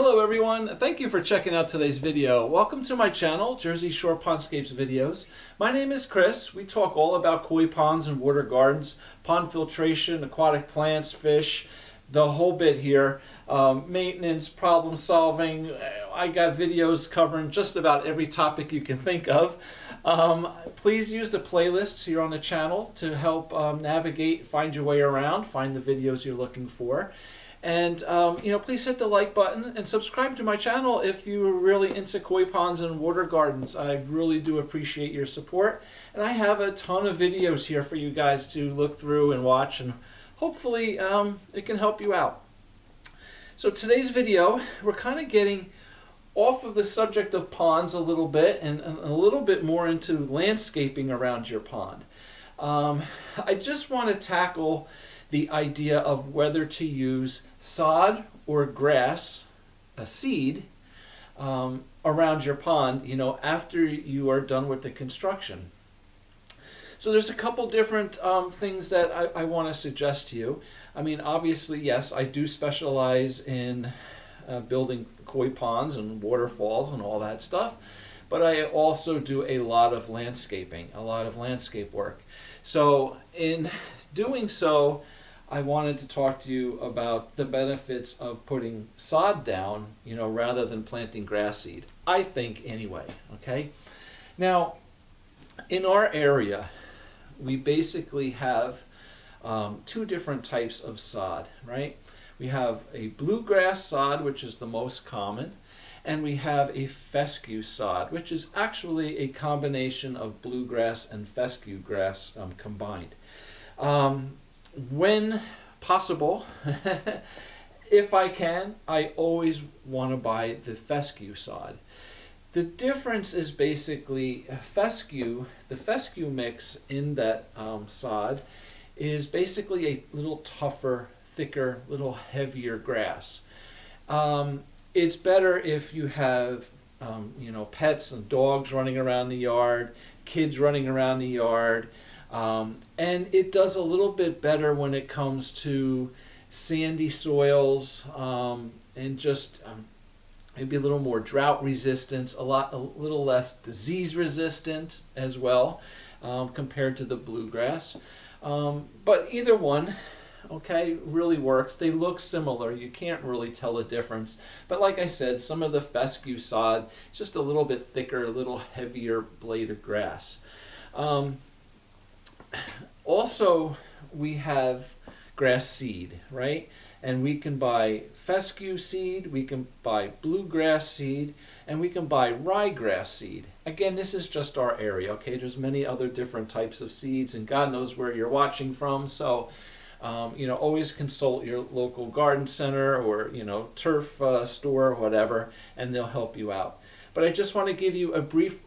Hello everyone, thank you for checking out today's video. Welcome to my channel, Jersey Shore Pondscapes Videos. My name is Chris. We talk all about koi ponds and water gardens, pond filtration, aquatic plants, fish, the whole bit here. Maintenance, problem solving. I got videos covering just about every topic you can think of. Please use the playlists here on the channel to help navigate, find your way around, find the videos you're looking for. And please hit the like button and subscribe to my channel if you're really into koi ponds and water gardens. I really do appreciate your support, and I have a ton of videos here for you guys to look through and watch, and hopefully it can help you out. So today's video, we're kind of getting off of the subject of ponds a little bit and a little bit more into landscaping around your pond. I just want to tackle the idea of whether to use sod or grass, a seed, around your pond, after you are done with the construction. So there's a couple different things that I want to suggest to you. I mean, obviously, yes, I do specialize in building koi ponds and waterfalls and all that stuff, but I also do a lot of landscaping, a lot of landscape work. So in doing so, I wanted to talk to you about the benefits of putting sod down, rather than planting grass seed. I think anyway, okay? Now, in our area, we basically have two different types of sod, right? We have a bluegrass sod, which is the most common, and we have a fescue sod, which is actually a combination of bluegrass and fescue grass combined. When possible, if I can, I always want to buy the fescue sod. The difference is basically the fescue mix in that sod is basically a little tougher, thicker, little heavier grass. It's better if you have pets and dogs running around the yard, kids running around the yard. And it does a little bit better when it comes to sandy soils, and just maybe a little more drought resistance, a little less disease resistant as well, compared to the bluegrass. But either one, okay, really works. They look similar. You can't really tell the difference. But like I said, some of the fescue sod is just a little bit thicker, a little heavier blade of grass. Also, we have grass seed, right? And we can buy fescue seed, we can buy bluegrass seed, and we can buy ryegrass seed. Again, this is just our area, okay? There's many other different types of seeds, and God knows where you're watching from, so always consult your local garden center or turf store or whatever, and they'll help you out. But I just want to give you a brief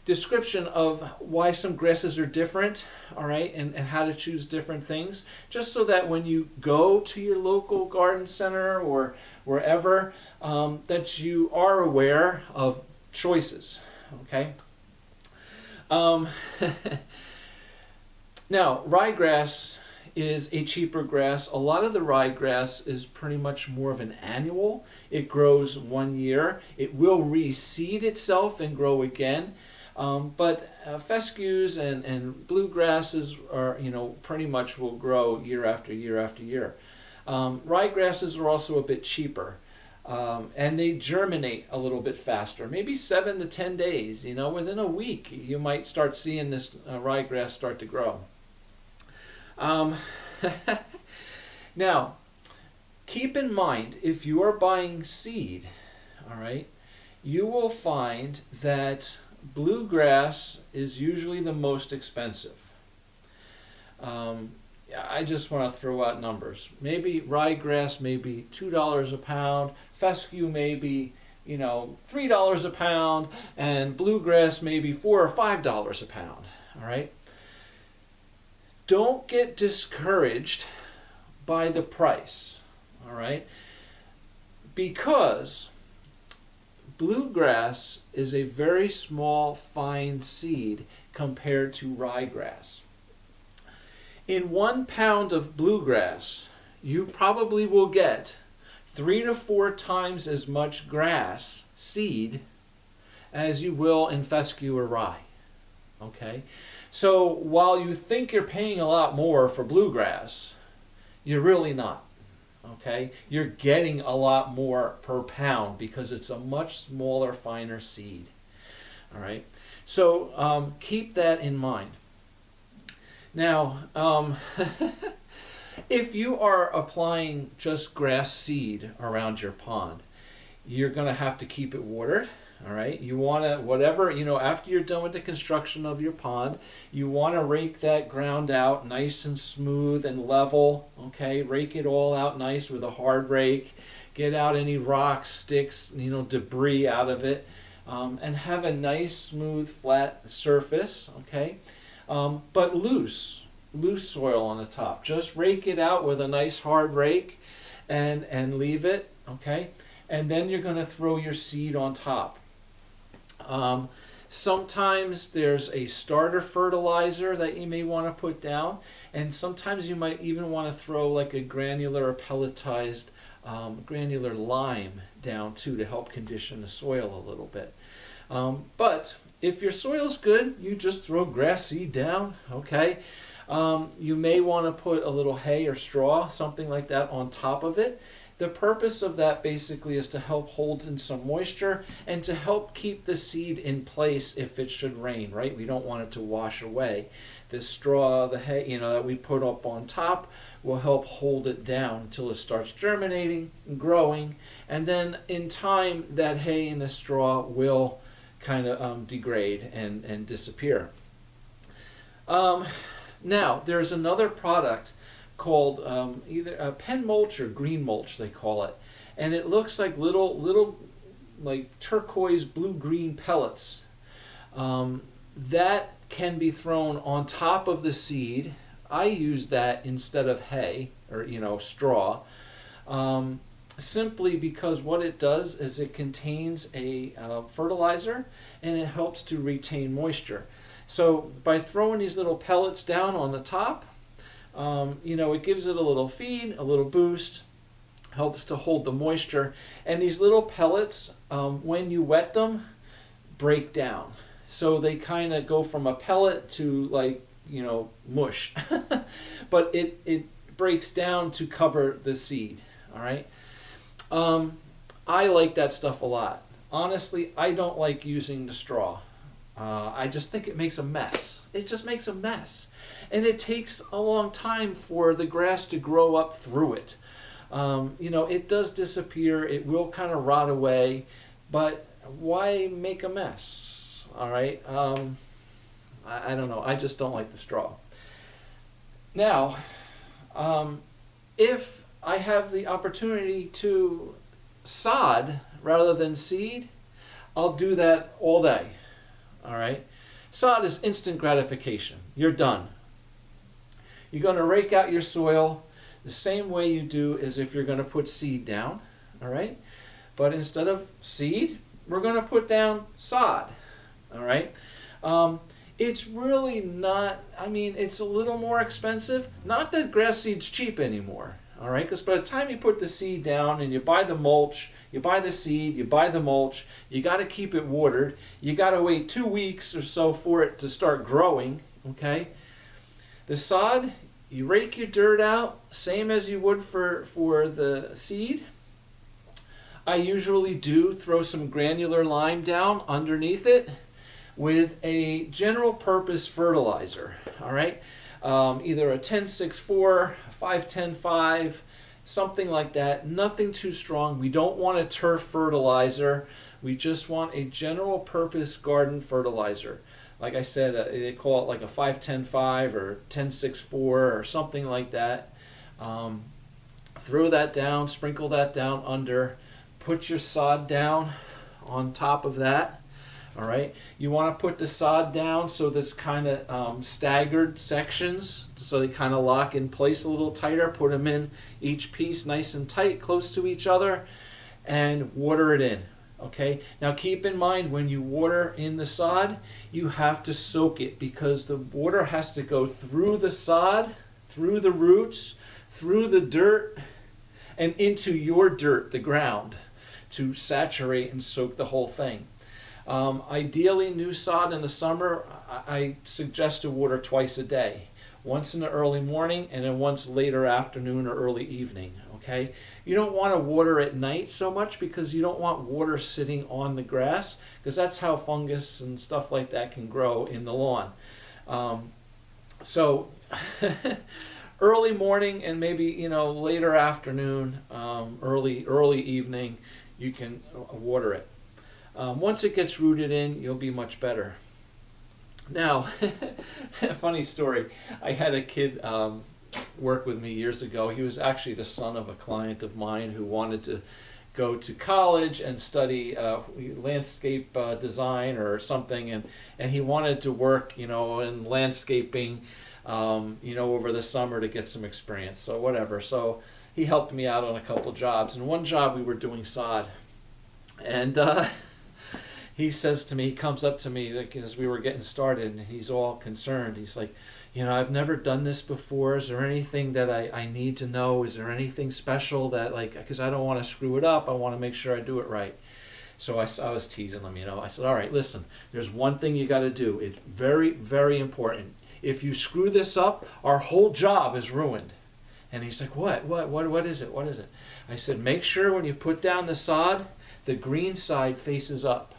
description of why some grasses are different, all right, and how to choose different things, just so that when you go to your local garden center or wherever, that you are aware of choices, okay? Now, ryegrass is a cheaper grass. A lot of the ryegrass is pretty much more of an annual. It grows 1 year. It will reseed itself and grow again. But fescues and bluegrasses are, pretty much will grow year after year after year. Ryegrasses are also a bit cheaper, and they germinate a little bit faster, maybe 7 to 10 days. Within a week, you might start seeing this ryegrass start to grow. Now, keep in mind, if you are buying seed, all right, you will find that bluegrass is usually the most expensive. I just want to throw out numbers. Maybe ryegrass maybe $2 a pound, fescue maybe $3 a pound, and bluegrass maybe $4 or $5 a pound. All right. Don't get discouraged by the price. All right, because bluegrass is a very small, fine seed compared to ryegrass. In 1 pound of bluegrass, you probably will get 3 to 4 times as much grass seed as you will in fescue or rye. Okay, so while you think you're paying a lot more for bluegrass, you're really not. Okay, you're getting a lot more per pound because it's a much smaller, finer seed. All right, so keep that in mind. Now, if you are applying just grass seed around your pond, you're going to have to keep it watered. All right, you want to, whatever, after you're done with the construction of your pond, you want to rake that ground out nice and smooth and level. Okay, rake it all out nice with a hard rake. Get out any rocks, sticks, debris out of it, and have a nice, smooth, flat surface. Okay, but loose soil on the top. Just rake it out with a nice hard rake, and leave it. Okay, and then you're going to throw your seed on top. Sometimes there's a starter fertilizer that you may want to put down, and sometimes you might even want to throw like a granular or pelletized granular lime down too to help condition the soil a little bit. But if your soil's good, you just throw grass seed down. Okay, you may want to put a little hay or straw, something like that, on top of it. The purpose of that basically is to help hold in some moisture and to help keep the seed in place if it should rain, right? We don't want it to wash away. The straw, the hay, that we put up on top will help hold it down until it starts germinating and growing. And then in time, that hay and the straw will kind of degrade and disappear. Now, there's another product called either pen mulch or green mulch, they call it, and it looks like little like turquoise blue-green pellets that can be thrown on top of the seed. I use that instead of hay or straw, simply because what it does is it contains a fertilizer and it helps to retain moisture. So by throwing these little pellets down on the top, it gives it a little feed, a little boost, helps to hold the moisture. And these little pellets, when you wet them, break down. So they kind of go from a pellet to mush. But it breaks down to cover the seed, all right? I like that stuff a lot. Honestly, I don't like using the straw. I just think it makes a mess. It just makes a mess. And it takes a long time for the grass to grow up through it. It does disappear. It will kind of rot away. But why make a mess? All right. I don't know. I just don't like the straw. Now, if I have the opportunity to sod rather than seed, I'll do that all day. All right. Sod is instant gratification. You're done. You're going to rake out your soil the same way you do as if you're going to put seed down. All right. But instead of seed, we're going to put down sod. All right. It's really not, it's a little more expensive. Not that grass seed's cheap anymore. All right, because by the time you put the seed down and you buy the mulch, you buy the seed, you buy the mulch, you got to keep it watered. You got to wait 2 weeks or so for it to start growing, okay? The sod, you rake your dirt out, same as you would for the seed. I usually do throw some granular lime down underneath it with a general purpose fertilizer, all right? Either a 10-6-4, 5-10-5, something like that. Nothing too strong. We don't want a turf fertilizer. We just want a general purpose garden fertilizer. Like I said, they call it like a 5-10-5 or 10-6-4 or something like that. Throw that down, sprinkle that down under, put your sod down on top of that. All right, you want to put the sod down so that's kind of staggered sections, so they kind of lock in place a little tighter. Put them in each piece nice and tight, close to each other, and water it in. Okay, now keep in mind when you water in the sod, you have to soak it because the water has to go through the sod, through the roots, through the dirt, and into your dirt, the ground, to saturate and soak the whole thing. Ideally, new sod in the summer, I suggest to water twice a day. Once in the early morning and then once later afternoon or early evening, okay? You don't want to water at night so much because you don't want water sitting on the grass, because that's how fungus and stuff like that can grow in the lawn. So early morning and maybe, later afternoon, early evening, you can water it. Once it gets rooted in, you'll be much better. Now, funny story. I had a kid work with me years ago. He was actually the son of a client of mine who wanted to go to college and study landscape design or something, and he wanted to work, in landscaping, over the summer to get some experience. So whatever. So he helped me out on a couple jobs. And one job we were doing sod, and he says to me, he comes up to me like, as we were getting started, and he's all concerned. He's like, I've never done this before. Is there anything that I need to know? Is there anything special that, because I don't want to screw it up. I want to make sure I do it right. So I was teasing him, I said, all right, listen, there's one thing you got to do. It's very, very important. If you screw this up, our whole job is ruined. And he's like, what is it? What is it? I said, make sure when you put down the sod, the green side faces up.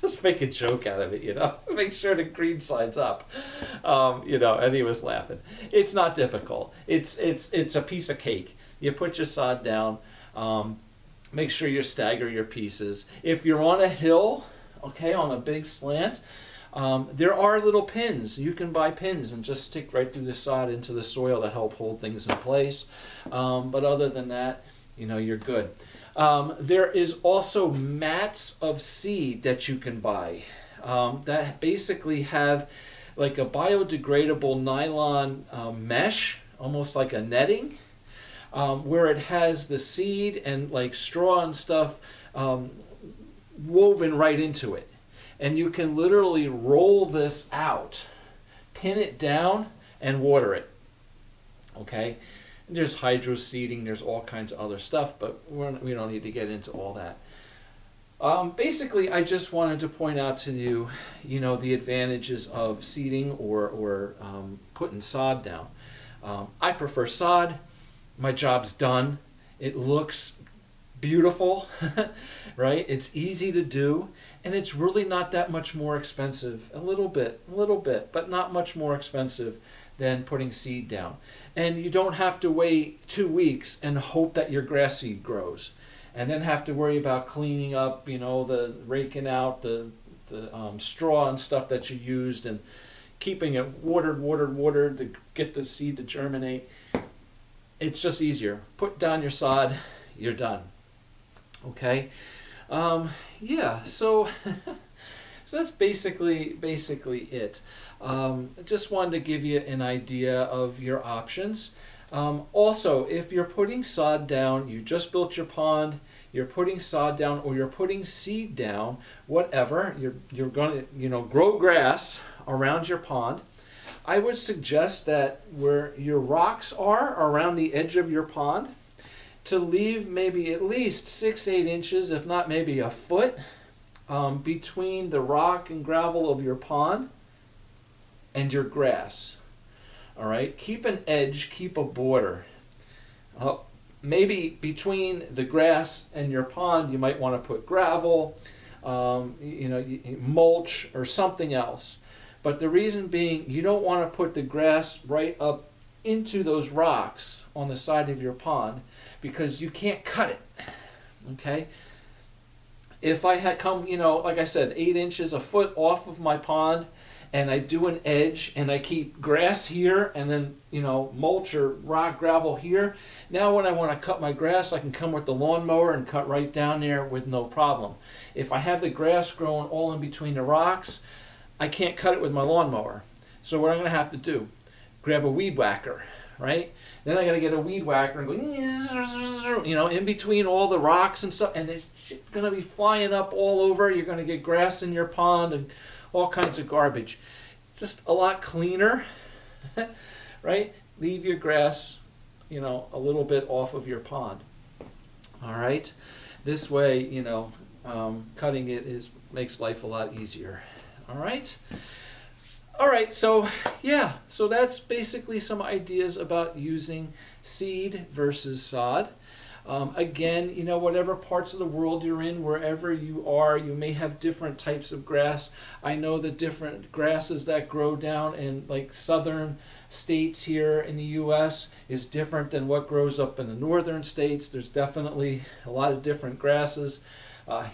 Just make a joke out of it, make sure the green side's up, and he was laughing. It's not difficult. It's a piece of cake. You put your sod down, make sure you stagger your pieces. If you're on a hill, on a big slant, there are little pins. You can buy pins and just stick right through the sod into the soil to help hold things in place. But other than that, you're good. There is also mats of seed that you can buy that basically have like a biodegradable nylon mesh, almost like a netting, where it has the seed and like straw and stuff woven right into it. And you can literally roll this out, pin it down, and water it. Okay? There's hydro seeding, there's all kinds of other stuff, but we don't need to get into all that. Basically, I just wanted to point out to you, the advantages of seeding or putting sod down. I prefer sod. My job's done. It looks beautiful, right? It's easy to do, and it's really not that much more expensive. A little bit, but not much more expensive than putting seed down. And you don't have to wait 2 weeks and hope that your grass seed grows, and then have to worry about cleaning up, the raking out the straw and stuff that you used, and keeping it watered to get the seed to germinate. It's just easier. Put down your sod, you're done. Okay, yeah. So that's basically it. I just wanted to give you an idea of your options. Also, if you're putting sod down, you just built your pond, you're putting sod down, or you're putting seed down, whatever, you're going to grow grass around your pond. I would suggest that where your rocks are around the edge of your pond, to leave maybe at least 6-8 inches, if not maybe a foot, between the rock and gravel of your pond and your grass. All right, keep an edge, keep a border. Maybe between the grass and your pond, you might want to put gravel, mulch or something else. But the reason being, you don't want to put the grass right up into those rocks on the side of your pond, because you can't cut it. Okay? If I had come, like I said, 8 inches, a foot off of my pond, and I do an edge, and I keep grass here, and then, mulch or rock, gravel here. Now when I want to cut my grass, I can come with the lawnmower and cut right down there with no problem. If I have the grass growing all in between the rocks, I can't cut it with my lawnmower. So what I'm going to have to do, grab a weed whacker, right? Then I got to get a weed whacker and go, in between all the rocks and stuff, and it's going to be flying up all over. You're going to get grass in your pond and all kinds of garbage. Just a lot cleaner, right? Leave your grass a little bit off of your pond. All right, this way, cutting it makes life a lot easier. All right. All right, so yeah, so that's basically some ideas about using seed versus sod. Again, whatever parts of the world you're in, wherever you are, you may have different types of grass. I know the different grasses that grow down in like southern states here in the U.S. is different than what grows up in the northern states. There's definitely a lot of different grasses.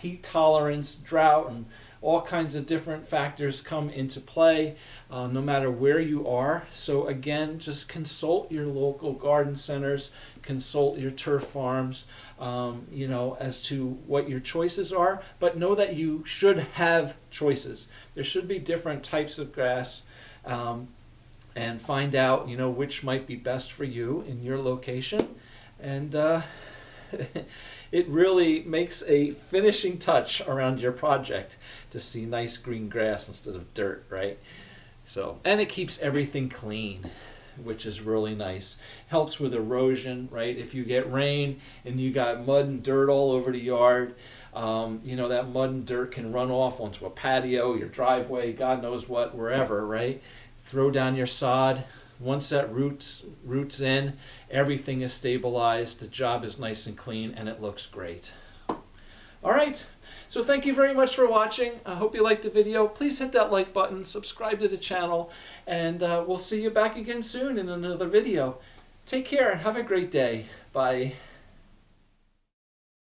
Heat tolerance, drought, and all kinds of different factors come into play no matter where you are. So again, just consult your local garden centers, consult your turf farms, as to what your choices are. But know that you should have choices. There should be different types of grass, and find out which might be best for you in your location. And it really makes a finishing touch around your project to see nice green grass instead of dirt, right? So, and it keeps everything clean, which is really nice. Helps with erosion, right? If you get rain and you got mud and dirt all over the yard, that mud and dirt can run off onto a patio, your driveway, God knows what, wherever, right? Throw down your sod. Once that roots in, everything is stabilized, the job is nice and clean, and it looks great. All right, so thank you very much for watching. I hope you liked the video. Please hit that like button, subscribe to the channel, and we'll see you back again soon in another video. Take care and have a great day. Bye.